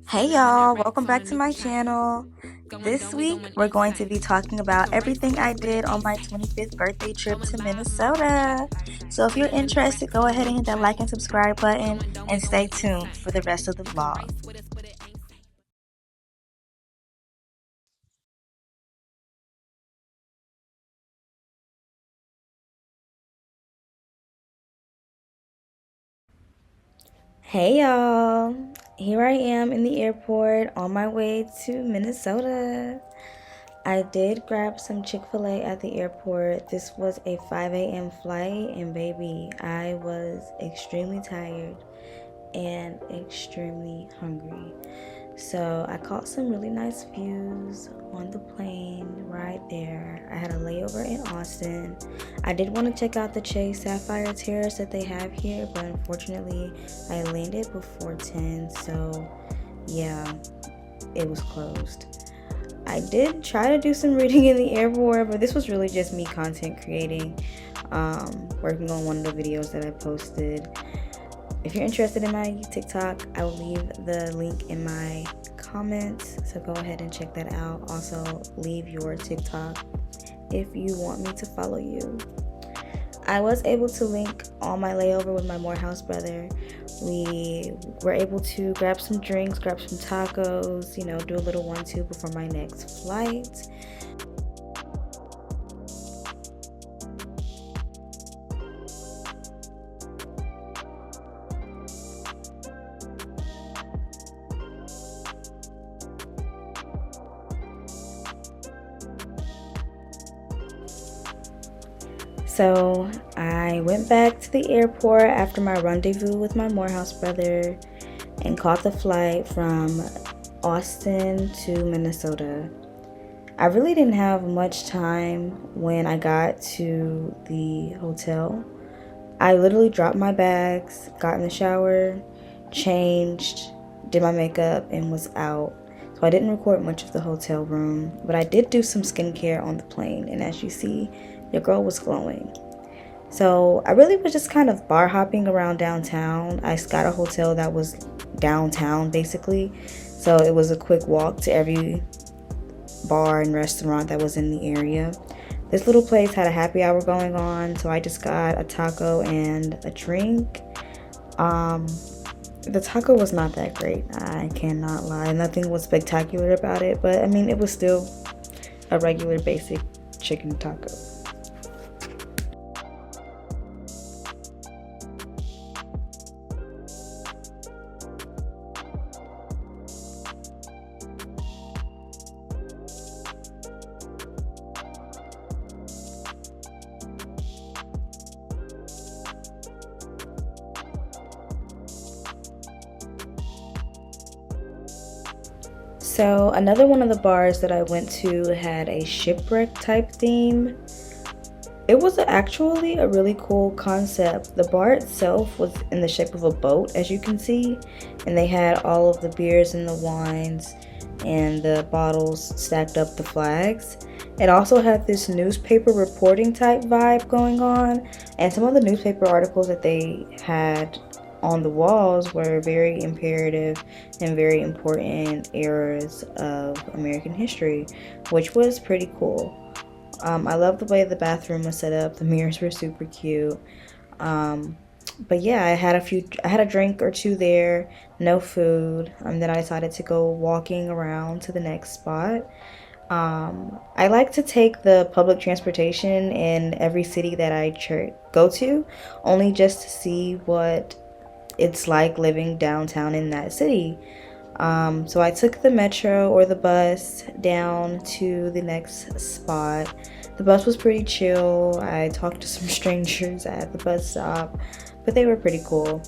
Hey y'all, welcome back to my channel. This week we're going to be talking about everything I did on my 25th birthday trip to Minnesota. So if you're interested, go ahead and hit that like and subscribe button and stay tuned for the rest of the vlog. Hey y'all, here I am in the airport on my way to Minnesota. I did grab some Chick-fil-A at the airport. This was a 5 a.m. flight, and baby, I was extremely tired and extremely hungry. So I caught some really nice views on the plane right there. I had a layover in Austin. I did want to check out the Chase Sapphire Terrace that they have here, but unfortunately I landed before 10, so yeah, it was closed. I did try to do some reading in the airport, but this was really just me content creating, working on one of the videos that I posted. If you're interested in my TikTok, I will leave the link in my comments, so go ahead and check that out. Also, leave your TikTok if you want me to follow you. I was able to link on my layover with my Morehouse brother. We were able to grab some drinks, grab some tacos, do a little 1-2 before my next flight. So I went back to the airport after my rendezvous with my Morehouse brother and caught the flight from Austin to Minnesota. I really didn't have much time when I got to the hotel. I literally dropped my bags, got in the shower, changed, did my makeup, and was out. So I didn't record much of the hotel room, but I did do some skincare on the plane, and as you see, your girl was glowing. So I really was just kind of bar hopping around downtown. I got a hotel that was downtown basically, so it was a quick walk to every bar and restaurant that was in the area. This little place had a happy hour going on, so I just got a taco and a drink. The taco was not that great, I cannot lie. Nothing was spectacular about it, but I mean, it was still a regular basic chicken taco. So another one of the bars that I went to had a shipwreck type theme. It was actually a really cool concept. The bar itself was in the shape of a boat, as you can see, and they had all of the beers and the wines and the bottles stacked up the flags. It also had this newspaper reporting type vibe going on, and some of the newspaper articles that they had on the walls were very imperative and very important eras of American history, which was pretty cool. I love the way the bathroom was set up. The mirrors were super cute. But yeah, I had a drink or two there, no food. Then I decided to go walking around to the next spot. I like to take the public transportation in every city that I go to, only just to see what it's like living downtown in that city. So I took the metro or the bus down to the next spot. The bus was pretty chill. I talked to some strangers at the bus stop, but they were pretty cool.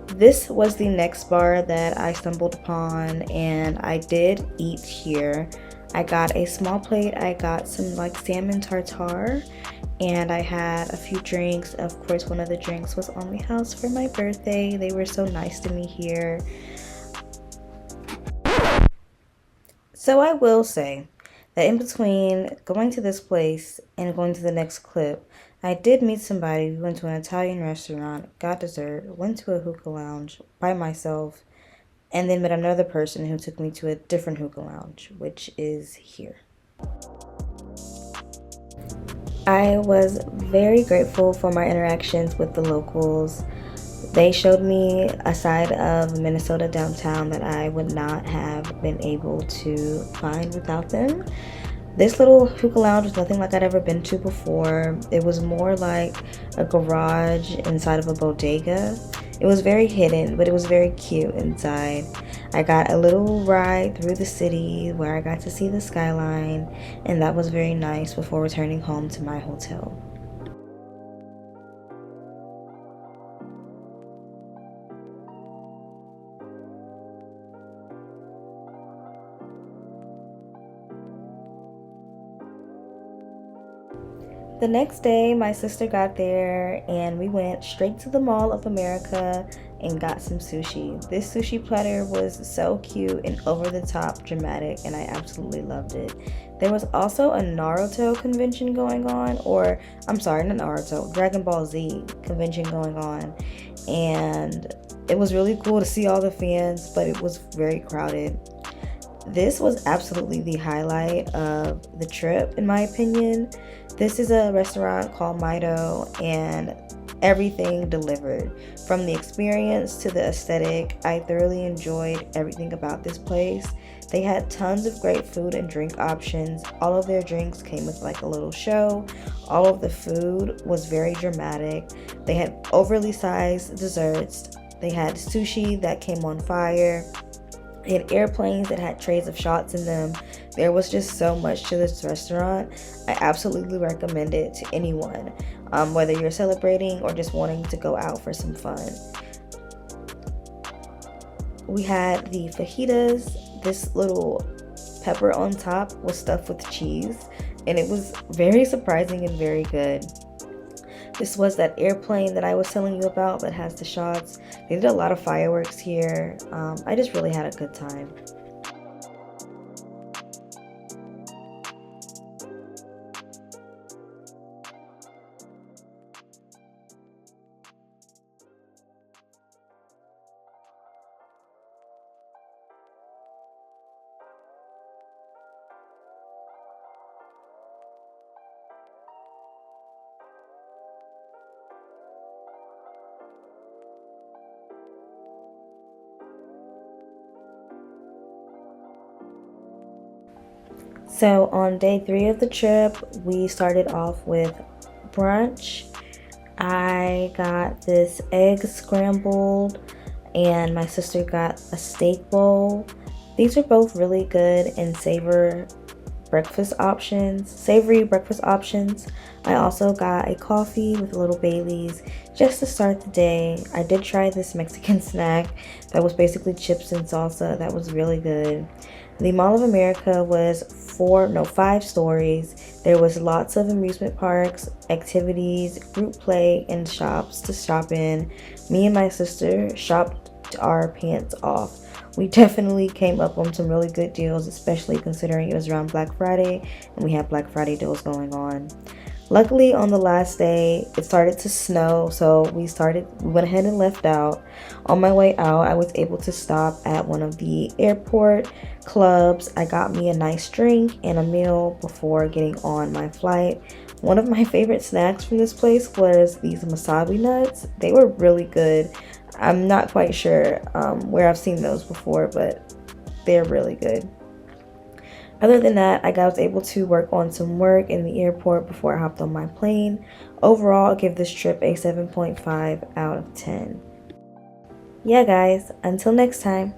This was the next bar that I stumbled upon, and I did eat here. I got a small plate. I got some like salmon tartare, and I had a few drinks. Of course, one of the drinks was on the house for my birthday. They were so nice to me here. So I will say that in between going to this place and going to the next clip, I did meet somebody. We went to an Italian restaurant, got dessert, went to a hookah lounge by myself, and then met another person who took me to a different hookah lounge, which is here. I was very grateful for my interactions with the locals. They showed me a side of Minnesota downtown that I would not have been able to find without them. This little hookah lounge was nothing like I'd ever been to before. It was more like a garage inside of a bodega. It was very hidden, but it was very cute inside. I got a little ride through the city where I got to see the skyline, and that was very nice before returning home to my hotel. The next day, my sister got there and we went straight to the Mall of America and got some sushi. This sushi platter was so cute and over the top dramatic, and I absolutely loved it. There was also a Naruto convention going on, or I'm sorry, not Naruto, Dragon Ball Z convention going on. And it was really cool to see all the fans, but it was very crowded. This was absolutely the highlight of the trip, in my opinion. This is a restaurant called Mito, and everything delivered. From the experience to the aesthetic, I thoroughly enjoyed everything about this place. They had tons of great food and drink options. All of their drinks came with like a little show. All of the food was very dramatic. They had overly sized desserts. They had sushi that came on fire. They had airplanes that had trays of shots in them. There was just so much to this restaurant. I absolutely recommend it to anyone, whether you're celebrating or just wanting to go out for some fun. We had the fajitas. This little pepper on top was stuffed with cheese, and it was very surprising and very good. This was that airplane that I was telling you about that has the shots. They did a lot of fireworks here. I just really had a good time. So on day 3 of the trip, we started off with brunch. I got this egg scrambled and my sister got a steak bowl. These are both really good and savory breakfast options. I also got a coffee with a little Baileys just to start the day. I did try this Mexican snack that was basically chips and salsa. That was really good. The Mall of America was 5 stories. There was lots of amusement parks, activities, group play, and shops to shop in. Me and my sister shopped our pants off. We definitely came up on some really good deals, especially considering it was around Black Friday and we had Black Friday deals going on. Luckily, on the last day, it started to snow, so we went ahead and left out. On my way out, I was able to stop at one of the airport clubs. I got me a nice drink and a meal before getting on my flight. One of my favorite snacks from this place was these wasabi nuts. They were really good. I'm not quite sure where I've seen those before, but they're really good. Other than that, I was able to work on some work in the airport before I hopped on my plane. Overall, I'll give this trip a 7.5 out of 10. Yeah, guys, until next time.